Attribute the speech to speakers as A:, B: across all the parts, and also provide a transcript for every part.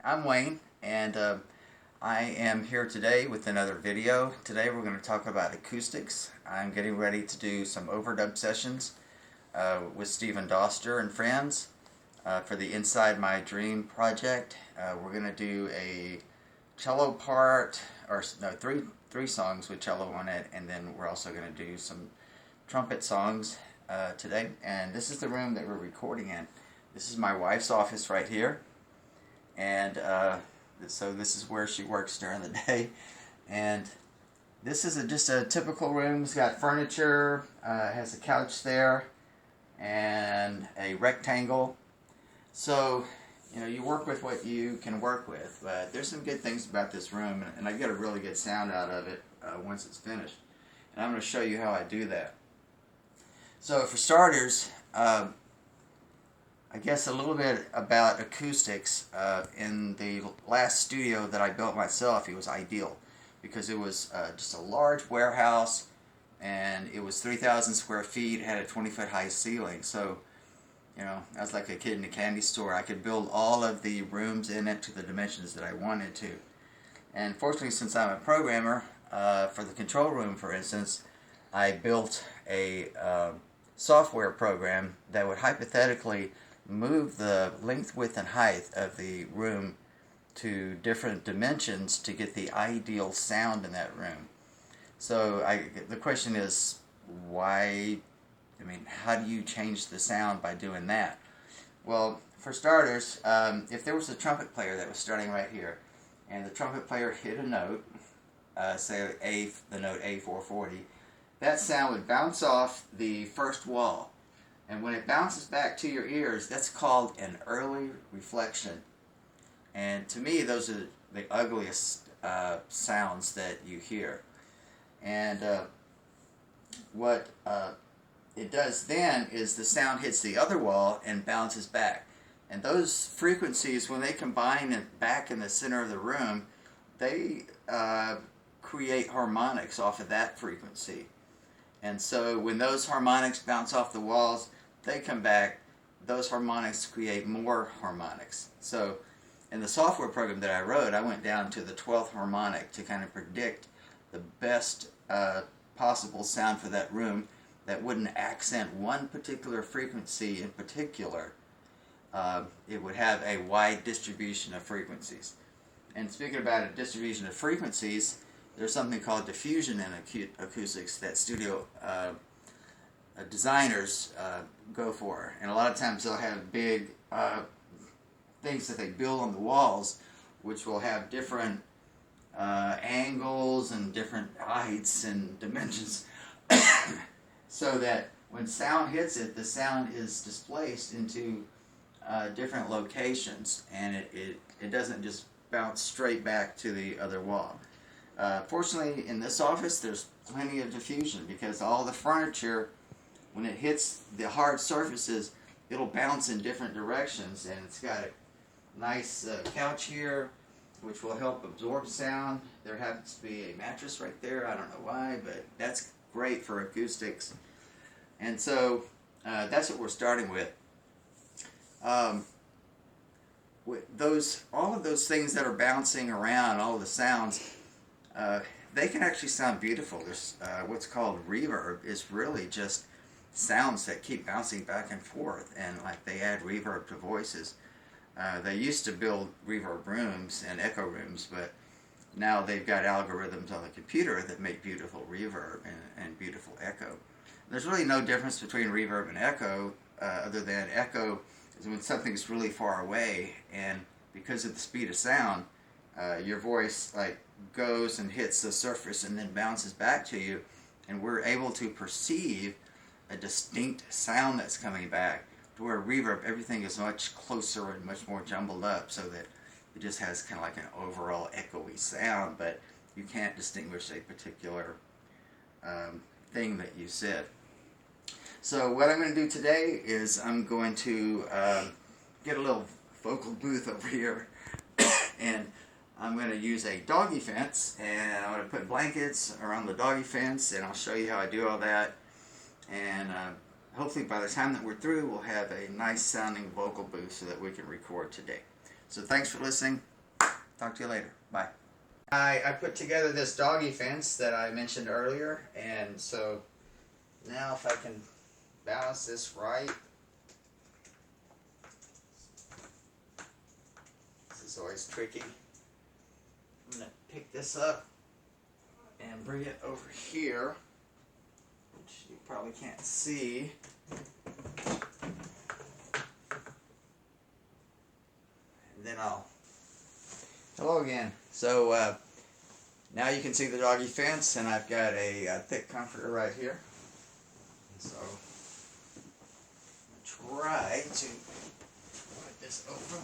A: I'm Wayne, and I am here today with another video. Today we're going to talk about acoustics. I'm getting ready to do some overdub sessions with Stephen Doster and friends for the Inside My Dream project. We're going to do a cello part, or no, three songs with cello on it, and then we're also going to do some trumpet songs today. And this is the room that we're recording in. This is my wife's office right here. And so this is where she works during the day. And this is just a typical room. It's got furniture, has a couch there, and a rectangle. So, you know, you work with what you can work with. But there's some good things about this room, and I get a really good sound out of it once it's finished. And I'm going to show you how I do that. So for starters, I guess a little bit about acoustics. In the last studio that I built myself, it was ideal because it was just a large warehouse, and it was 3,000 square feet, had a 20-foot high ceiling. So, you know, I was like a kid in a candy store. I could build all of the rooms in it to the dimensions that I wanted to. And fortunately, since I'm a programmer, for the control room, for instance, I built a software program that would hypothetically move the length, width, and height of the room to different dimensions to get the ideal sound in that room. So the question is, why? I mean, how do you change the sound by doing that? Well, for starters, if there was a trumpet player that was starting right here, and the trumpet player hit a note, say the note A440, that sound would bounce off the first wall. And when it bounces back to your ears, that's called an early reflection. And to me, those are the ugliest sounds that you hear. And what it does then is the sound hits the other wall and bounces back. And those frequencies, when they combine back in the center of the room, they create harmonics off of that frequency. And so when those harmonics bounce off the walls, they come back, those harmonics create more harmonics. So in the software program that I wrote, I went down to the 12th harmonic to kind of predict the best possible sound for that room that wouldn't accent one particular frequency in particular. It would have a wide distribution of frequencies. And speaking about a distribution of frequencies, there's something called diffusion in acoustics that studio designers go for. And a lot of times they'll have big things that they build on the walls, which will have different angles and different heights and dimensions, so that when sound hits it, the sound is displaced into different locations, and it doesn't just bounce straight back to the other wall. Fortunately, in this office, there's plenty of diffusion because all the furniture, when it hits the hard surfaces, it'll bounce in different directions. And it's got a nice couch here, which will help absorb sound. There happens to be a mattress right there. I don't know why, but that's great for acoustics. And so that's what we're starting with. All of those things that are bouncing around, all of the sounds, they can actually sound beautiful. There's what's called reverb is really just sounds that keep bouncing back and forth, and like they add reverb to voices. They used to build reverb rooms and echo rooms, but now they've got algorithms on the computer that make beautiful reverb and beautiful echo. There's really no difference between reverb and echo, other than echo is when something's really far away, and because of the speed of sound, your voice like goes and hits the surface and then bounces back to you, and we're able to perceive a distinct sound that's coming back. To where reverb, everything is much closer and much more jumbled up, so that it just has kind of like an overall echoey sound, but you can't distinguish a particular thing that you said. So what I'm going to do today is I'm going to get a little vocal booth over here, and I'm going to use a doggy fence, and I'm going to put blankets around the doggy fence, and I'll show you how I do all that. And hopefully by the time that we're through, we'll have a nice sounding vocal booth so that we can record today. So thanks for listening. Talk to you later. Bye. I put together this doggy fence that I mentioned earlier, and so now if I can balance this right, this is always tricky. I'm going to pick this up and bring it over here, which you probably can't see. And then hello again. So now you can see the doggy fence, and I've got a thick comforter right here. So I'm going to try to put this over.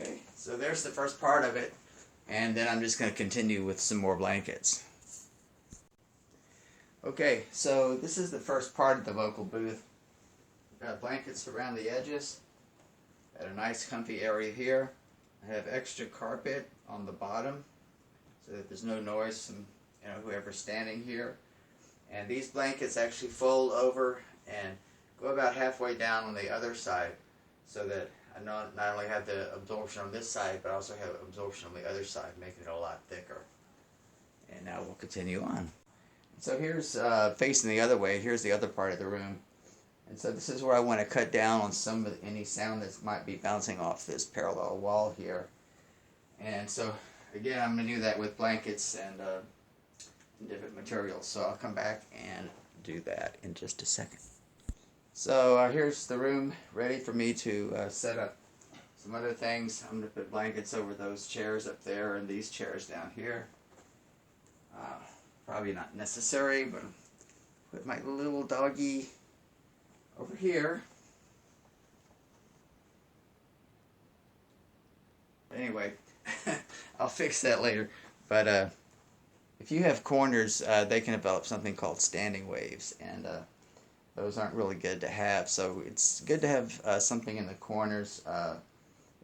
A: Okay, so there's the first part of it, and then I'm just going to continue with some more blankets. Okay, so this is the first part of the vocal booth. Got blankets around the edges, got a nice comfy area here. I have extra carpet on the bottom so that there's no noise from whoever's standing here. And these blankets actually fold over and go about halfway down on the other side, so that I not only have the absorption on this side, but I also have absorption on the other side, making it a lot thicker. And now we'll continue on. So here's facing the other way. Here's the other part of the room. And so this is where I want to cut down on some of any sound that might be bouncing off this parallel wall here. And so again, I'm going to do that with blankets and different materials. So I'll come back and do that in just a second. So here's the room ready for me to set up some other things. I'm going to put blankets over those chairs up there and these chairs down here. Probably not necessary, but put my little doggy over here. Anyway, I'll fix that later. But if you have corners, they can develop something called standing waves, and those aren't really good to have. So it's good to have something in the corners.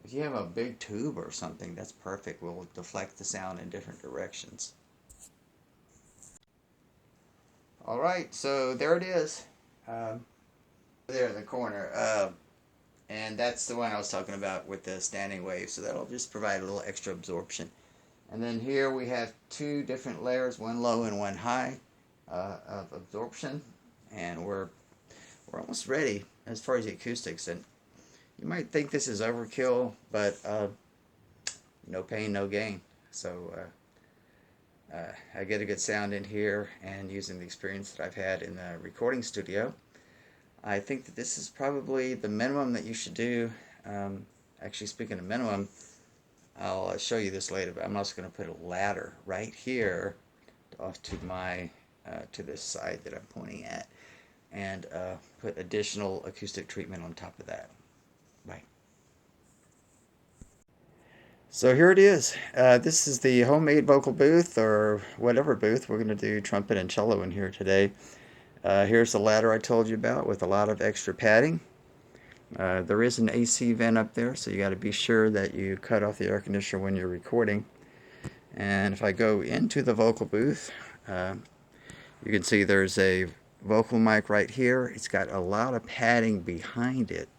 A: If you have a big tube or something, that's perfect. We'll deflect the sound in different directions. Alright, so there it is. There in the corner. And that's the one I was talking about with the standing wave. So that'll just provide a little extra absorption. And then here we have two different layers, one low and one high of absorption. And we're almost ready as far as the acoustics. And you might think this is overkill, but no pain, no gain. So I get a good sound in here, and using the experience that I've had in the recording studio, I think that this is probably the minimum that you should do. Actually, speaking of minimum, I'll show you this later, but I'm also going to put a ladder right here off to my to this side that I'm pointing at, and put additional acoustic treatment on top of that. Right. So here it is. This is the homemade vocal booth, or whatever booth. We're going to do trumpet and cello in here today. Here's the ladder I told you about with a lot of extra padding. There is an AC vent up there, so you got to be sure that you cut off the air conditioner when you're recording. And if I go into the vocal booth, you can see there's a vocal mic right here. It's got a lot of padding behind it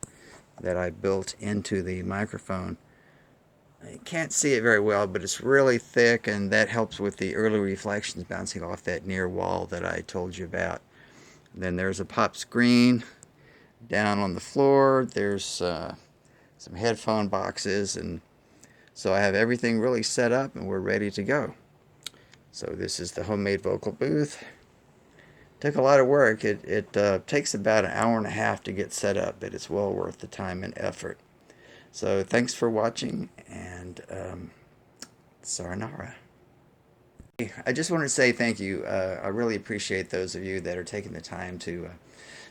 A: that I built into the microphone. I can't see it very well, but it's really thick, and that helps with the early reflections bouncing off that near wall that I told you about. And then there's a pop screen down on the floor. There's some headphone boxes, and so I have everything really set up, and we're ready to go. So this is the homemade vocal booth. Took a lot of work. It takes about an hour and a half to get set up, but it's well worth the time and effort. So thanks for watching, and sayonara. I just want to say thank you. I really appreciate those of you that are taking the time to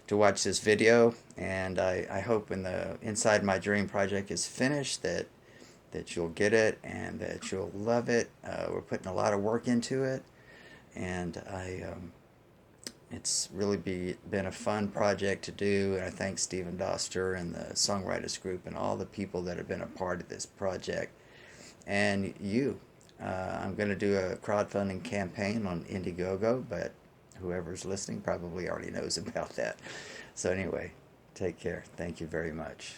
A: watch this video, and I hope when the Inside My Dream project is finished that you'll get it and that you'll love it. We're putting a lot of work into it, and It's really been a fun project to do, and I thank Stephen Doster and the songwriters group and all the people that have been a part of this project. And you, I'm going to do a crowdfunding campaign on Indiegogo, but whoever's listening probably already knows about that. So anyway, take care. Thank you very much.